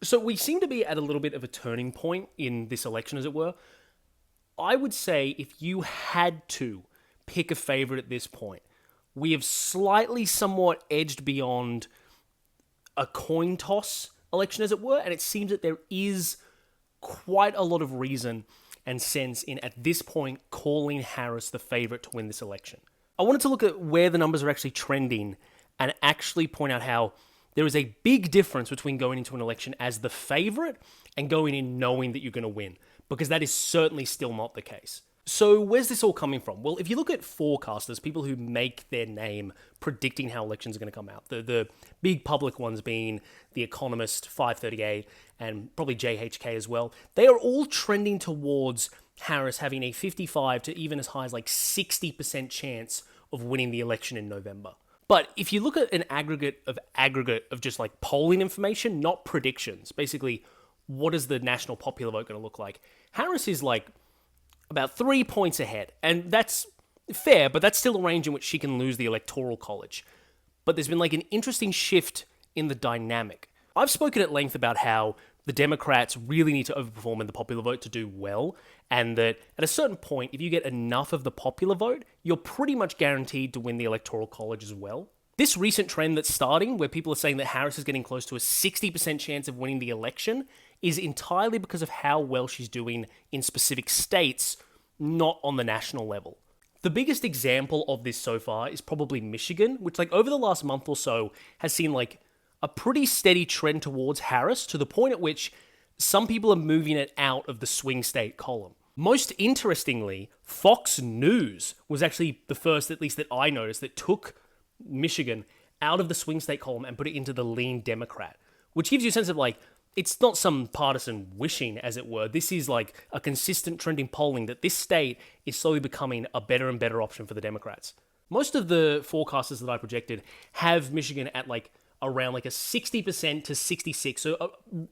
So we seem to be at a little bit of a turning point in this election, as it were. I would say if you had to pick a favorite at this point, we have slightly somewhat edged beyond a coin toss election, as it were, and it seems that there is quite a lot of reason and sense in, at this point, calling Harris the favorite to win this election. I wanted to look at where the numbers are actually trending and actually point out how there is a big difference between going into an election as the favorite and going in knowing that you're going to win, because that is certainly still not the case. So where's this all coming from? Well, if you look at forecasters, people who make their name predicting how elections are going to come out, the big public ones being The Economist, 538, and probably JHK as well, they are all trending towards Harris having a 55 to even as high as like 60% chance of winning the election in November. But if you look at an aggregate of just like polling information, not predictions, basically what is the national popular vote going to look like, Harris is like about 3 points ahead. And that's fair, but that's still a range in which she can lose the Electoral College. But there's been like an interesting shift in the dynamic. I've spoken at length about how the Democrats really need to overperform in the popular vote to do well, and that at a certain point, if you get enough of the popular vote, you're pretty much guaranteed to win the Electoral College as well. This recent trend that's starting, where people are saying that Harris is getting close to a 60% chance of winning the election, is entirely because of how well she's doing in specific states, not on the national level. The biggest example of this so far is probably Michigan, which like over the last month or so has seen like a pretty steady trend towards Harris, to the point at which some people are moving it out of the swing state column. Most interestingly, Fox News was actually the first, at least that I noticed, that took Michigan out of the swing state column and put it into the lean Democrat, which gives you a sense of like, it's not some partisan wishing, as it were. This is like a consistent trending polling that this state is slowly becoming a better and better option for the Democrats. Most of the forecasters that I projected have Michigan at like around like a 60% to 66. So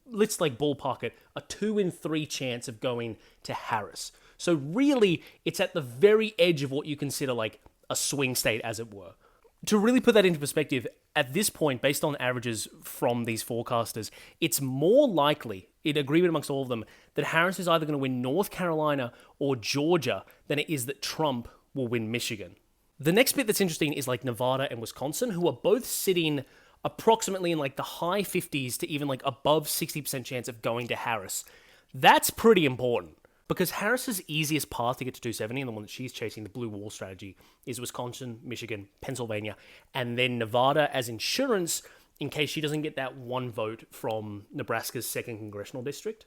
let's like ballpark it, a 2 in 3 chance of going to Harris. So really, it's at the very edge of what you consider like a swing state, as it were. To really put that into perspective, at this point, based on averages from these forecasters, it's more likely, in agreement amongst all of them, that Harris is either going to win North Carolina or Georgia than it is that Trump will win Michigan. The next bit that's interesting is like Nevada and Wisconsin, who are both sitting approximately in like the high 50s to even like above 60% chance of going to Harris. That's pretty important, because Harris's easiest path to get to 270, and the one that she's chasing, the blue wall strategy, is Wisconsin, Michigan, Pennsylvania, and then Nevada as insurance in case she doesn't get that one vote from Nebraska's 2nd congressional district.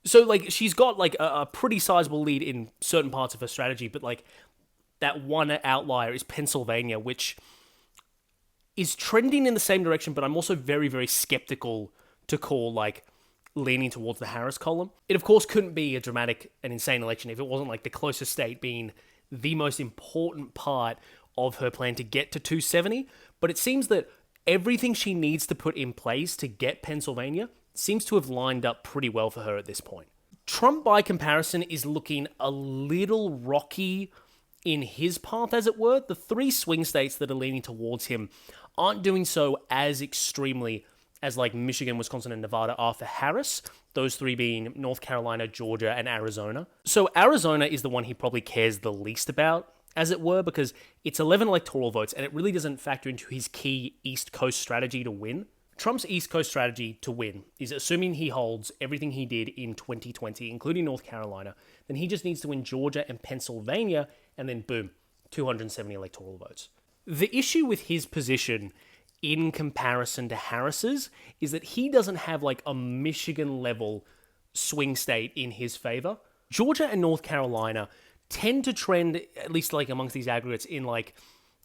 So like she's got like a pretty sizable lead in certain parts of her strategy, but like that one outlier is Pennsylvania, which is trending in the same direction, but I'm also very, very skeptical to call like leaning towards the Harris column. It of course couldn't be a dramatic and insane election if it wasn't like the closest state being the most important part of her plan to get to 270, but it seems that everything she needs to put in place to get Pennsylvania seems to have lined up pretty well for her at this point. Trump, by comparison, is looking a little rocky in his path, as it were. The 3 swing states that are leaning towards him aren't doing so as extremely as like Michigan, Wisconsin, and Nevada are for Harris, those 3 being North Carolina, Georgia, and Arizona. So Arizona is the one he probably cares the least about, as it were, because it's 11 electoral votes, and it really doesn't factor into his key East Coast strategy to win. Trump's East Coast strategy to win is assuming he holds everything he did in 2020, including North Carolina, then he just needs to win Georgia and Pennsylvania, and then boom, 270 electoral votes. The issue with his position in comparison to Harris's is that he doesn't have like a Michigan level swing state in his favor. Georgia and North Carolina tend to trend, at least like amongst these aggregates, in like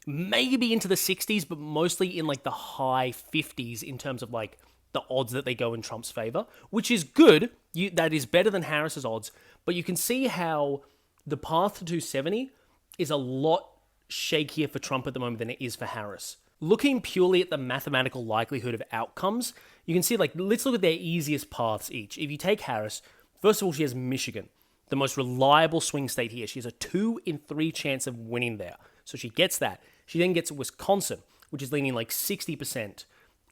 maybe into the 60s, but mostly in like the high 50s in terms of like the odds that they go in Trump's favor, which is good. That is better than Harris's odds, but you can see how the path to 270 is a lot shakier for Trump at the moment than it is for Harris. Looking purely at the mathematical likelihood of outcomes, you can see, like, let's look at their easiest paths each. If you take Harris, first of all, she has Michigan, the most reliable swing state here. She has a 2 in 3 chance of winning there. So she gets that. She then gets Wisconsin, which is leaning like 60%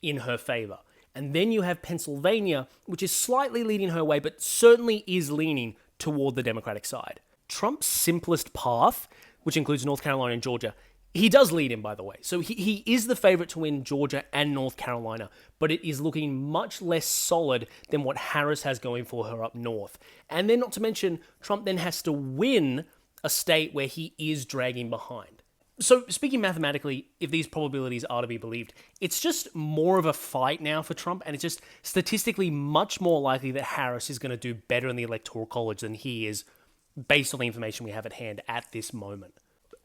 in her favor. And then you have Pennsylvania, which is slightly leading her way, but certainly is leaning toward the Democratic side. Trump's simplest path, which includes North Carolina and Georgia, he does lead in, by the way. So he is the favorite to win Georgia and North Carolina, but it is looking much less solid than what Harris has going for her up north. And then, not to mention, Trump then has to win a state where he is dragging behind. So, speaking mathematically, if these probabilities are to be believed, it's just more of a fight now for Trump, and it's just statistically much more likely that Harris is going to do better in the Electoral College than he is, based on the information we have at hand at this moment.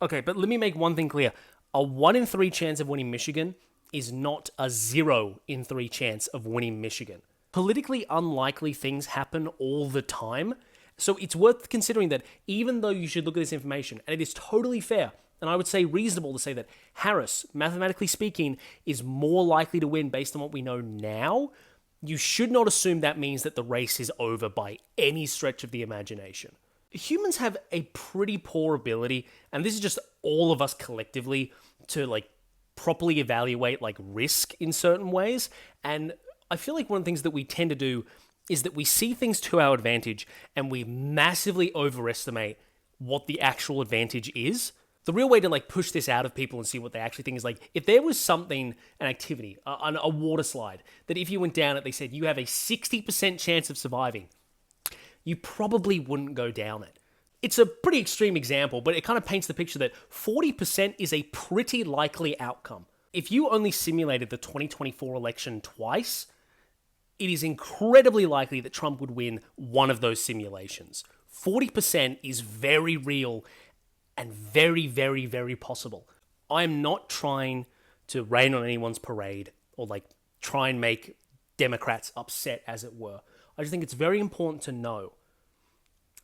Okay, but let me make one thing clear. A 1 in 3 chance of winning Michigan is not a 0 in 3 chance of winning Michigan. Politically unlikely things happen all the time, so it's worth considering that even though you should look at this information, and it is totally fair, and I would say reasonable to say that Harris, mathematically speaking, is more likely to win based on what we know now, you should not assume that means that the race is over by any stretch of the imagination. Humans have a pretty poor ability, and this is just all of us collectively, to properly evaluate risk in certain ways. And I feel like one of the things that we tend to do is that we see things to our advantage and we massively overestimate what the actual advantage is. The real way to push this out of people and see what they actually think is if there was something, an activity, a water slide, that if you went down it, they said you have a 60% chance of surviving, you probably wouldn't go down it. It's a pretty extreme example, but it kind of paints the picture that 40% is a pretty likely outcome. If you only simulated the 2024 election twice, it is incredibly likely that Trump would win one of those simulations. 40% is very real and very, very, very possible. I'm not trying to rain on anyone's parade or try and make Democrats upset, as it were. I just think it's very important to know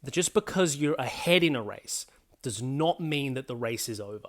that just because you're ahead in a race does not mean that the race is over.